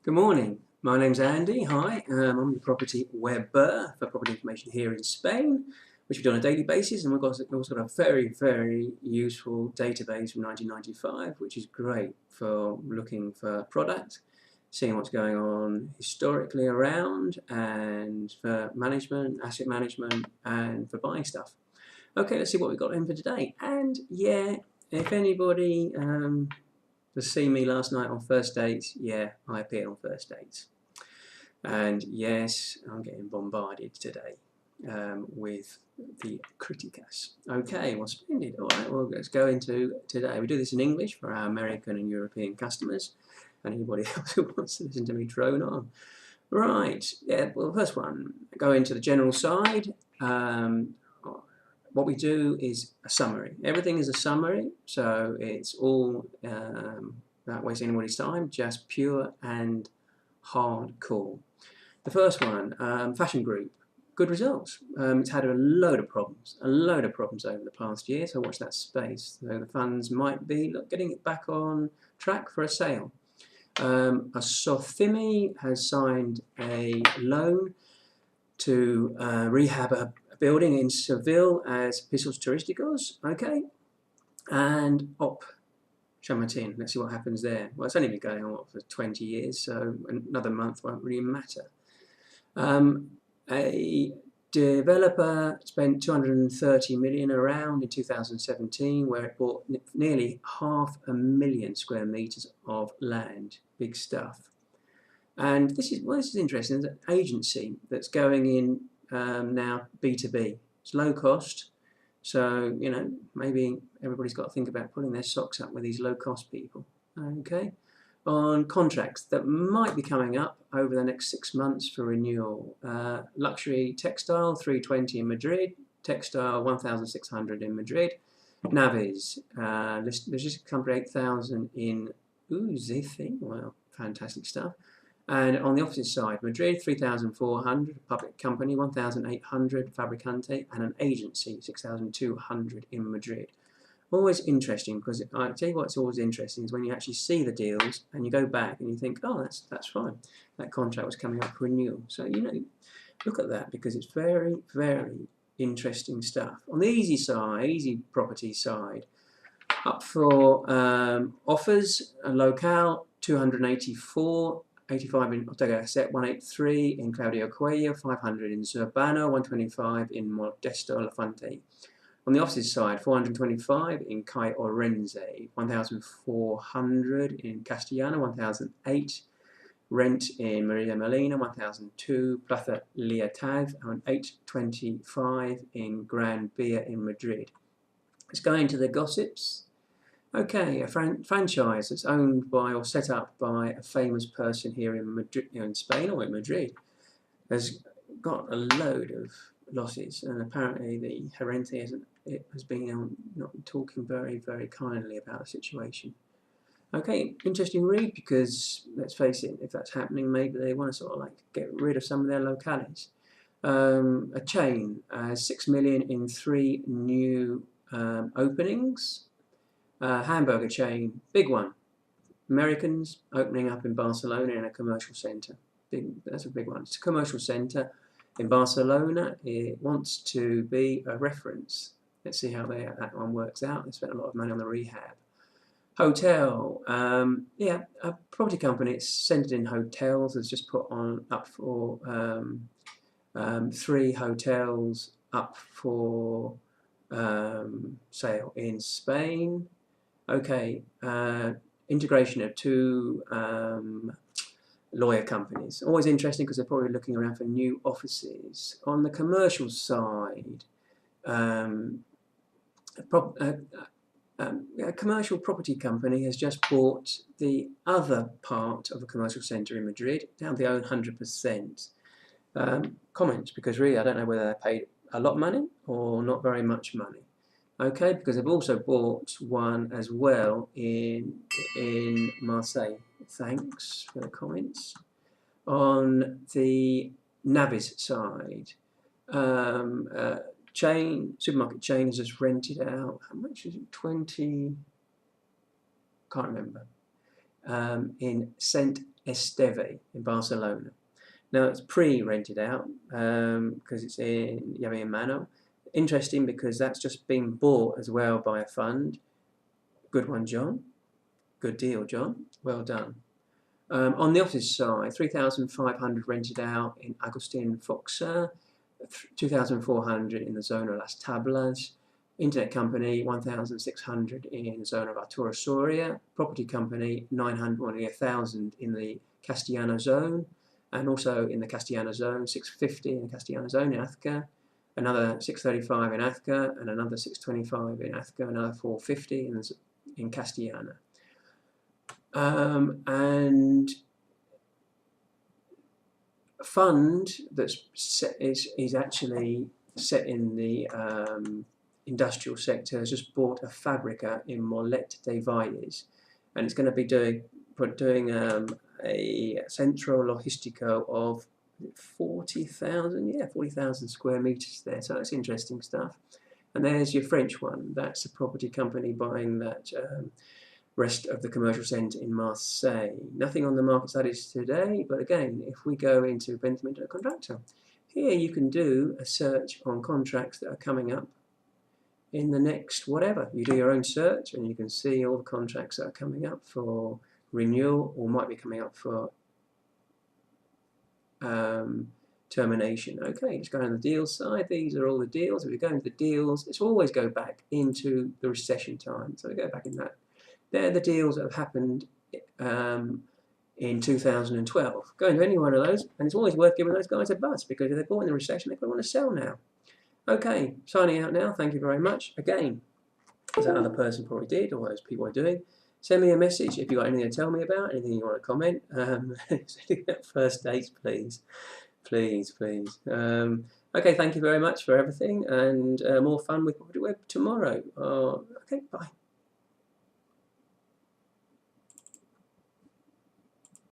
Good morning. My name's Andy. Hi. I'm the property Web-Ber for property information here in Spain, which we do on a daily basis, and we've also got a very useful database from 1995, which is great for looking for product, seeing what's going on historically around, and for management, asset management, and for buying stuff. Okay, let's see what we've got in for today. And yeah, if anybody to see me last night on First Dates, yeah, I appeared on First Dates. And yes, I'm getting bombarded today with the criticas. Okay, well, splendid. All right, well, let's go into today. We do this in English for our American and European customers, and anybody else who wants to listen to me drone on. Right, yeah, well, the first one, go into the general side. What we do is a summary. Everything is a summary, so it's all without wasting anybody's time, just pure and hardcore. The first one, Fashion Group, good results. It's had a load of problems over the past year, so watch that space. So the funds might be getting it back on track for a sale. Sofimi has signed a loan to rehab a building in Seville as Pisos Turísticos, okay, and Op Chamartin. Let's see what happens there. Well, it's only been going on for 20 years, so another month won't really matter. A developer spent 230 million around in 2017, where it bought nearly 500,000 square meters of land. Big stuff. And this is interesting. There's an agency that's going in now B2B. It's low cost, so maybe everybody's got to think about pulling their socks up with these low cost people. Okay, on contracts that might be coming up over the next 6 months for renewal. Luxury textile 320 in Madrid, textile 1,600 in Madrid. Navis logistics company 8,000 in Uzifi. Wow, fantastic stuff. And on the opposite side, Madrid, 3,400, public company, 1,800, Fabricante, and an agency, 6,200 in Madrid. Always interesting, because I tell you what's always interesting is when you actually see the deals and you go back and you think, oh, that's fine. That contract was coming up for renewal. So, look at that, because it's very interesting stuff. On the easy property side, up for offers, a locale, 284, 85 in Ortega Gasset, 183 in Claudio Coelho, 500 in Zurbano, 125 in Modesto Lafante. On the opposite side, 425 in Kai Orense, 1,400 in Castellana, 1,008 Rent in Maria Molina, 1,002 Plaza Liatad, and 825 in Gran Via in Madrid. Let's go into the gossips. Okay, a franchise that's owned by or set up by a famous person here in Madrid, in Spain or in Madrid, has got a load of losses, and apparently the gerente has been not talking very kindly about the situation. Okay, interesting read, because let's face it, if that's happening, maybe they want to sort of like get rid of some of their locales. A chain, 6 million in 3 new openings. Hamburger chain, big one. Americans opening up in Barcelona in a commercial centre. That's a big one. It's a commercial centre in Barcelona. It wants to be a reference. Let's see how that one works out. They spent a lot of money on the rehab. Hotel, yeah, a property company. It's centred in hotels. Has just put up for 3 hotels up for sale in Spain. Okay, integration of 2 lawyer companies. Always interesting, because they're probably looking around for new offices. On the commercial side, a commercial property company has just bought the other part of a commercial centre in Madrid, down to own 100%. Comments, because really I don't know whether they paid a lot of money or not very much money. Okay, because they've also bought one as well in Marseille. Thanks for the comments. On the Navis side, supermarket chain has just rented out, how much is it? 20, can't remember, in Saint Esteve in Barcelona. Now it's pre-rented out because it's in Yami and Mano. Interesting because that's just been bought as well by a fund. Good one, John. Good deal, John. Well done. On the office side, 3,500 rented out in Agustin Foxa, 2,400 in the zone of Las Tablas, internet company 1,600 in the zone of Arturo Soria, property company 900, 1,000 in the Castellano zone, and also in the Castellano zone 650 in the Castellano zone in Azca, another 635 in Azca, and another 625 in Azca, another 450 in Castellana. And a fund that's is actually set in the industrial sector has just bought a fabrica in Mollet de Valles, and it's going to be doing a centro logistico of 40,000 square meters there. So that's interesting stuff. And there's your French one. That's a property company buying that rest of the commercial centre in Marseille. Nothing on the market studies today, but again, if we go into Benjamin Contractor, here you can do a search on contracts that are coming up in the next whatever. You do your own search and you can see all the contracts that are coming up for renewal or might be coming up for termination. Okay, just go on the deals side. These are all the deals. If we go into the deals, it's always go back into the recession time. So we go back in that. They're the deals that have happened in 2012. Go into any one of those, and it's always worth giving those guys a buzz because if they're bought in the recession, they're going to want to sell now. Okay, signing out now. Thank you very much. Again, as that other person probably did, or those people are doing, send me a message if you've got anything to tell me about, anything you want to comment. First dates, please. Please, please. Okay, thank you very much for everything, and more fun with Web tomorrow. Okay, bye.